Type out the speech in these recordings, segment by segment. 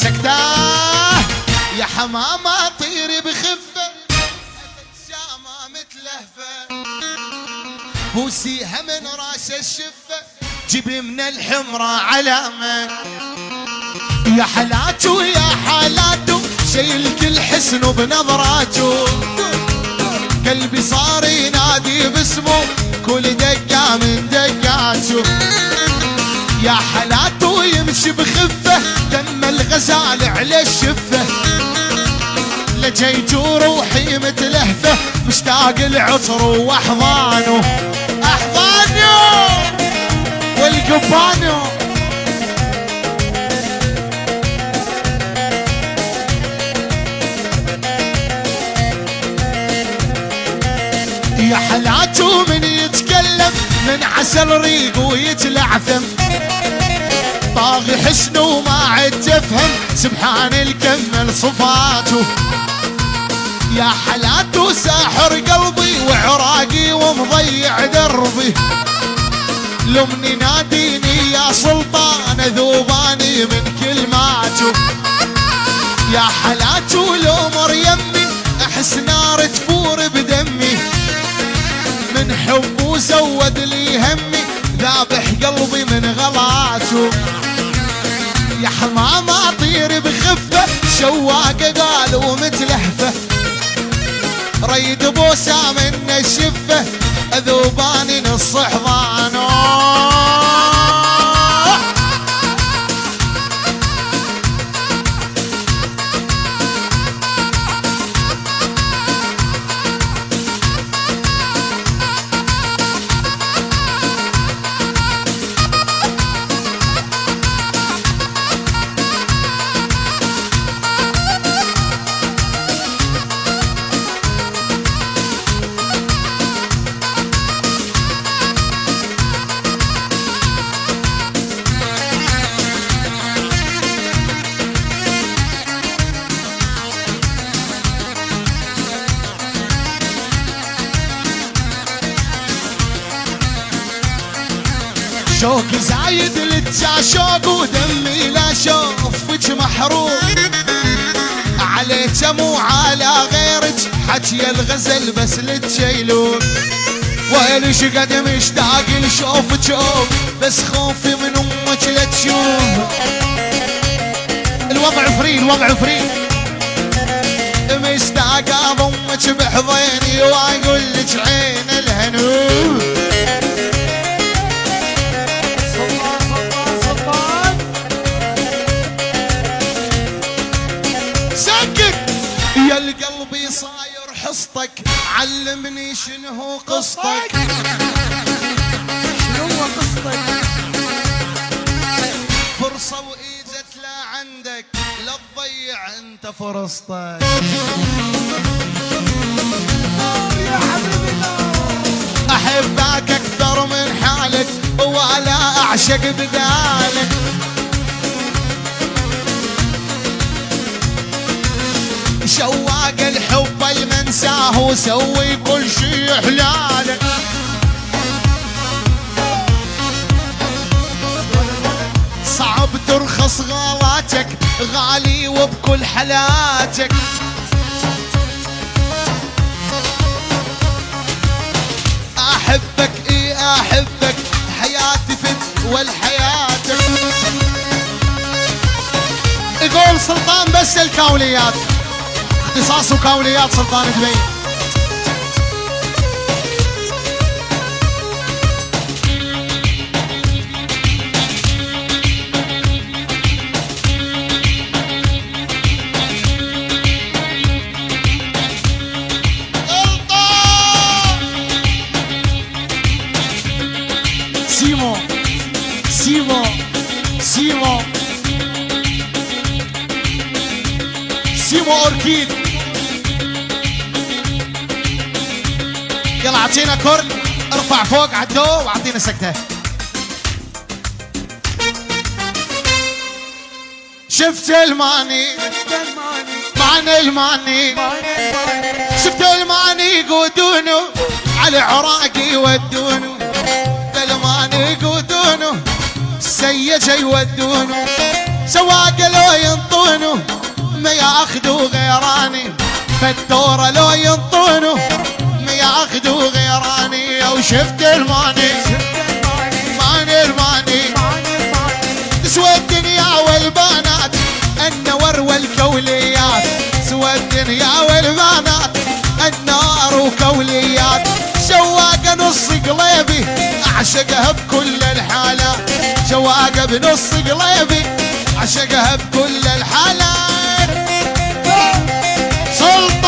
سكتاه يا حمامة طيري بخفة شامة متلهفة بوسيها من راس الشفة جيبي من الحمرة علامة يا حالاتو يا حالاتو شايل كل حسن بنظراته قلبي صار ينادي باسمه كل دقة من دقاته يا حالاتو يمشي بخفة دم الغزال على الشفة لجيتو روحي متلهفة مشتاق العطر واحضانه احضانه والقبانه يا حلاته من يتكلم من عسل ريق ويتلعثم طاغي حسنه وما عد تفهم سبحان الكمل صفاته يا حلاته ساحر قلبي وعراقي ومضيع دربي لمني ناديني يا سلطان ذوباني من كلماته يا حلاته لو مر يمي احس نار تفور بدمي من حبه زود لي همي ذابح قلبي من غلاته يا حمامة اطير بخفة شواقة قال ومتلهفة ريد بوسة من الشفة ذوباني نص حضانه شوق زايد للتعشوق ودمي لا شوفك محروق عليك مو على غيرك حكي الغزل بس للتشيلون ويلش قد مشتاق لشوفك بس خوفي من امك لا تشوف الوضع فري الوضع فري مشتاق اضمك بحضيني واقول لك عين الهنود يا القلبي صاير حصتك علمني شنو قصتك شنو قصتك فرصة واجت لا عندك لا تضيع انت فرصتك يا حبيبي احبك اكثر من حالك ولا اعشق بدالك شواق الحب المنساه وسوي كل شي حلالك صعب ترخص غلاتك غالي وبكل حالاتك احبك اي احبك حياتي فت والحياتك يقول سلطان بس الكاوليات اختصاص وكاوليات سلطان دبي سيمو سيمو سيمو سيمو اوركيد يلا اعطينا كورن ارفع فوق عدو واعطينا سكته شفت الماني معنى الماني شفت الماني يقودونه على عراقي يودونه الماني يقودونه سيجه يودونه سواق لو ينطونه ما ياخذوا غيراني فالدورة لو ينطونوا ما ياخذوا غيراني وشفت الماني الماني تسوى الدنيا والبنات النور والكوليات سوى الدنيا والبنات النار وكوليات شواقة نص قليبي اعشقها بكل الحالات شواقة بنص قليبي اعشقها بكل الحالات سلطان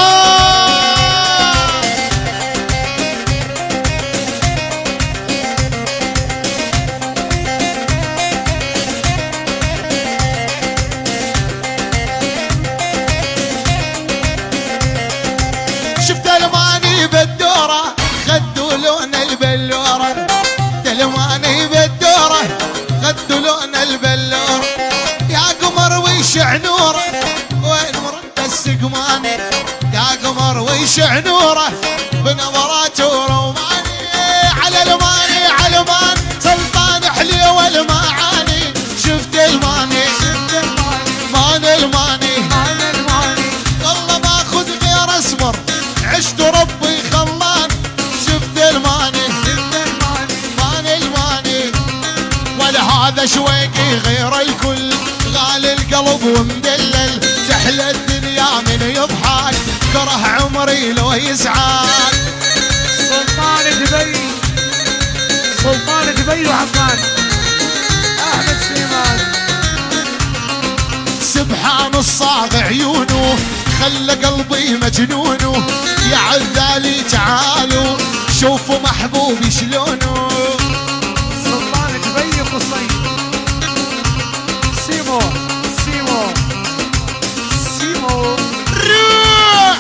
شفت الماني بالدورة خدوا لون البلورة الماني بالدورة خدوا لون البلورة يا قمر ويشع نوره وين مرد السقماني يا قمر ويشع نوره بنظراته روماني على الماني على المان سلطان حليو والمعاني شفت الماني الماني والله باخذ غير اسمر عشت ربي خلان شفت الماني ولهذا شويقي غير الكل غالي القلب ومدلل تحلى الدنيا من يضحك كره عمري لو يزعل سلطان دبي وعفان احمد سليمان سبحان الصاغ عيونه خلى قلبي مجنونه يا عذالي تعالوا شوفوا محبوبي شلونه سلطان دبي قصي سيمو روح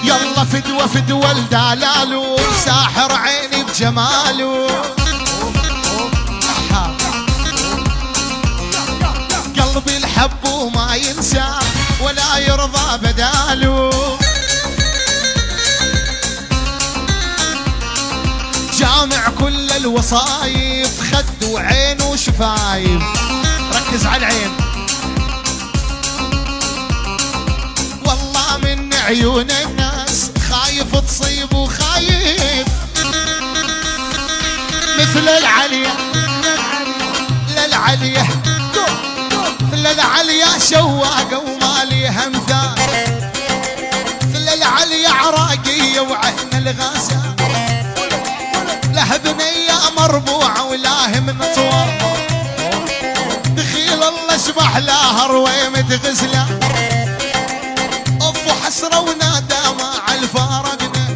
يلا فدوة الدلالو ساحر عيني بجماله قلبي الحب وما ينسى ولا يرضى بداله جامع كل الوصايف خد وعين وشفايف ركز على العين والله من عيون الناس خايف تصيب وخايف مثل العليا للعليا شواقة ومالي همثال للعليا عراقية وعين الغاسة له بنية مربوعة ولا من طوار دخيل الله اشبح لها رويمة غزلة اف وحسرة وندامة على الفارقنا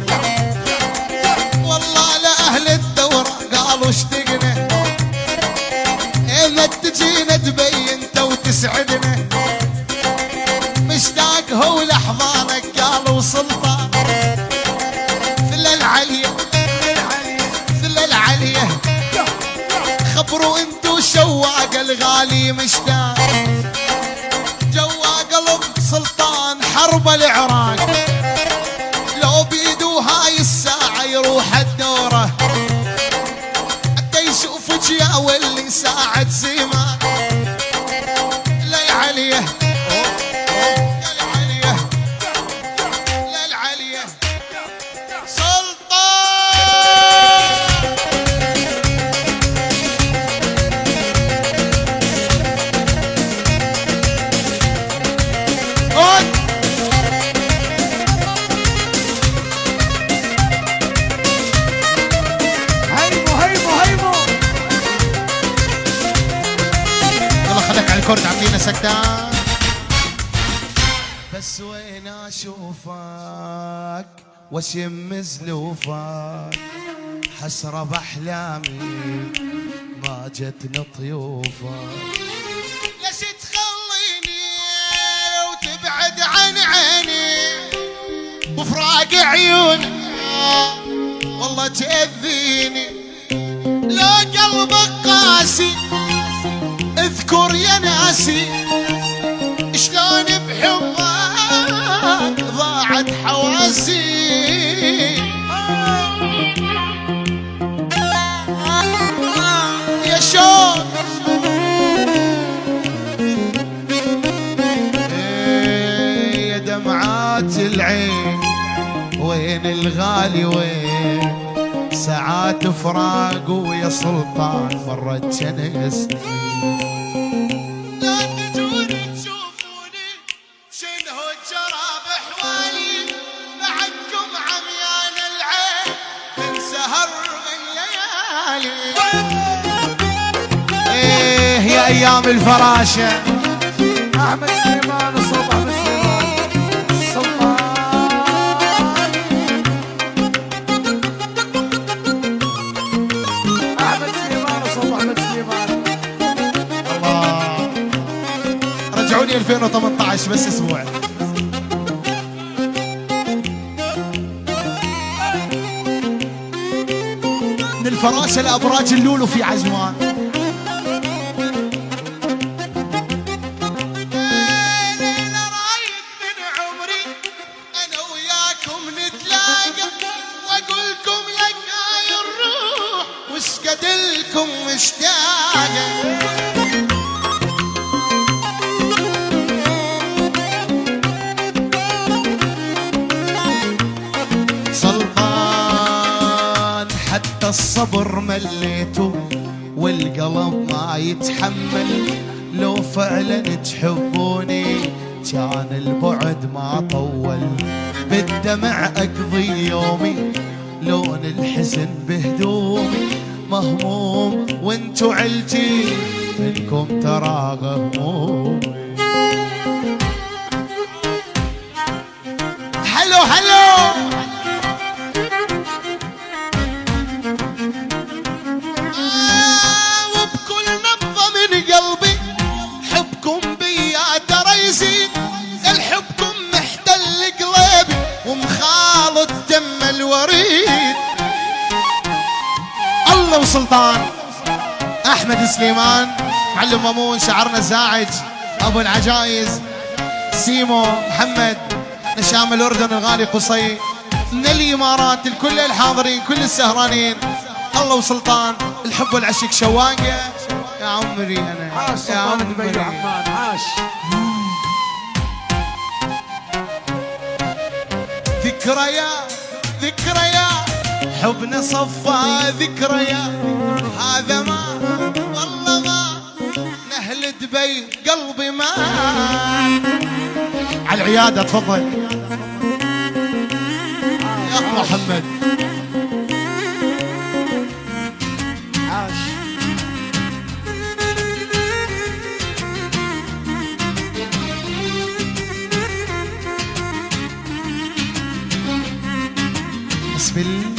والله لأهل الدورة قالوا اشتقنا ما تجينا تبين وتسعدنا مشتاق هو لحظانك قالوا سلطان ثل العليا خبروا انتو شواق الغالي مشتاق جوا قلب سلطان حرب العراق لو بيدو هاي الساعة يروح الدورة حتى يشوفك يا واللي ساعة زيمان كرت عاملين سكتة بس وين اشوفك واشم زلوفك حسرة باحلامي ما جتني طيوفك ليش تخليني وتبعد عن عيني وفراق عيونك والله تأذيني لو قلبك قاسي اذكر يا ناسي شلون بحبك ضاعت طارت حواسي يا شوق يا دمعات العين وين الغالي وين ساعات فراق ويا سلطان مرت شنس لا تجوني تشوفوني شنو الجرى بحوالي بعدكم عميان العين من سهر الليالي ايه يا ايام الفراشه احمد سليمان وصوت احمد سليمان سلطان احمد سليمان وصوت احمد سليمان. الله رجعوني 2018 بس اسبوع من الفراشه لابراج اللولو في عزمان واشقدلكم مشتاقة سلطان حتى الصبر مليته والقلب ما يتحمل لو فعلا تحبوني كان البعد ما طول بالدمع اقضي يومي لون الحزن بهدومي مهموم وانتو عيلتي منكم ترى غموم. هلو هلو وبكل نبضة من قلبي حبكم بيا ترى يزيد الحبكم محتل قلبي ومخالط دم الوريد. الله وسلطان احمد سليمان معلم مامون شعرنا الزاعج ابو العجايز سيمو محمد نشام الاردن الغالي قصي من الامارات الكل الحاضرين كل السهرانين. الله وسلطان الحب والعشق شواقه يا عمري انا عاش سلطان دبي وعمان عاش. ذكريات ذكريات حبنا صفى ذكريات هذا ما والله ما نهل دبي قلبي ما على العيادة تفضل يا أخو محمد عاش. بسم الله